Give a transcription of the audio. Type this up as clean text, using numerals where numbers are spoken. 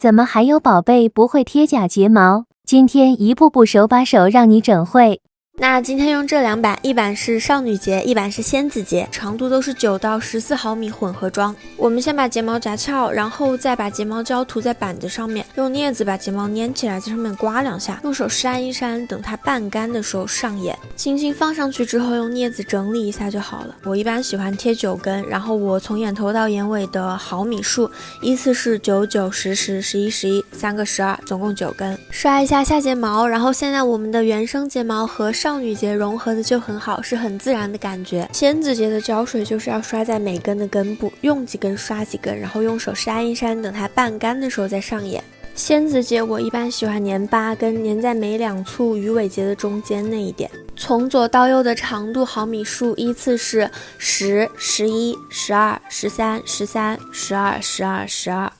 怎么还有宝贝不会贴假睫毛？今天一步步手把手让你整会。那今天用这2版，一版是少女睫，一版是仙子睫，长度都是9到14毫米混合装。我们先把睫毛夹翘，然后再把睫毛胶涂在板子上面，用镊子把睫毛粘起来，在上面刮2下，用手扇一扇，等它半干的时候上眼，轻轻放上去之后，用镊子整理一下就好了。我一般喜欢贴9根，然后我从眼头到眼尾的毫米数依次是9、9、10、10、11、11，三个12，总共9根。刷一下下睫毛，然后现在我们的原生睫毛和少女睫融合的就很好，是很自然的感觉。仙子睫的胶水就是要刷在每根的根部，用几根刷几根，然后用手扇一扇，等它半干的时候再上眼。仙子睫我一般喜欢粘8根，粘在每2簇鱼尾节的中间那一点。从左到右的长度毫米数依次是10、11、12、13、13、12、12、12。